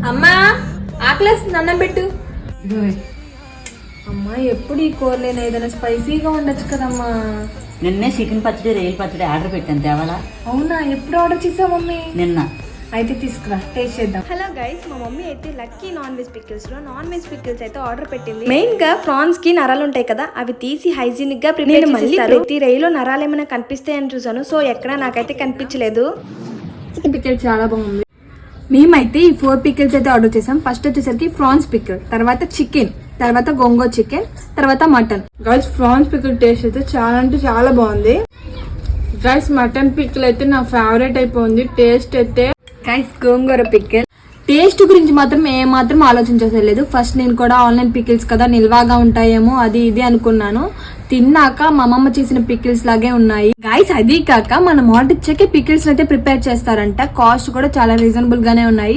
అమ్మా ఆకలేస్తుంది, అన్నం పెట్టు. అమ్మా ఎప్పుడు ఈ కూరలేనా, ఏదైనా స్పైసీగా ఉండొచ్చు కదమ్మా. నిన్నే చికెన్ పచ్చడి రేల్ పచ్చడి ఆర్డర్ పెట్టాను తేవాలా? అవునా, ఎప్పుడు ఆర్డర్ చేసావు మమ్మీ? నిన్న. అయితే తీసుకురా, టేస్ట్ చేద్దాం. హలో గైస్, మా మమ్మీ అయితే లక్కీ నాన్ వెజ్ పికిల్స్ అయితే ఆర్డర్ పెట్టింది. మెయిన్ గా ఫ్రాన్స్ కి నరాలు ఉంటాయి కదా, అవి తీసి హైజీనిక్ గా ప్రిపేర్ చేస్తారు. ప్రతి రైలో నరాలు ఏమైనా కనిపిస్తాయని చూసాను, సో ఎక్కడ నాకైతే కనిపించలేదు. చికెన్ పికిల్ చాలా బాగుంది. మేమైతే ఈ 4 పికిల్స్ అయితే ఆర్డర్ చేసాం. ఫస్ట్ వచ్చేసరికి ఫ్రాన్స్ పికిల్, తర్వాత చికెన్, తర్వాత గోంగూర చికెన్, తర్వాత mutton. Guys prawns pickle taste అయితే చాలా అంటే చాలా బాగుంది. గైస్ మటన్ పికిల్ అయితే నా ఫేవరెట్ అయిపోయింది. టేస్ట్ అయితే గైస్ గోంగూర పికిల్ టేస్ట్ గురించి మాత్రం ఏమాత్రం ఆలోచించలేదు. ఫస్ట్ నేను కూడా ఆన్లైన్ పికిల్స్ కదా నిల్వాగా ఉంటాయేమో అది ఇది అనుకున్నాను. తిన్నాక మా అమ్మమ్మ చేసిన పికిల్స్ లాగే ఉన్నాయి గైస్. అది కాక మనం ఆర్డర్ ఇచ్చాకే పికిల్స్ అయితే ప్రిపేర్ చేస్తారంట. కాస్ట్ కూడా చాలా రీజనబుల్ గానే ఉన్నాయి.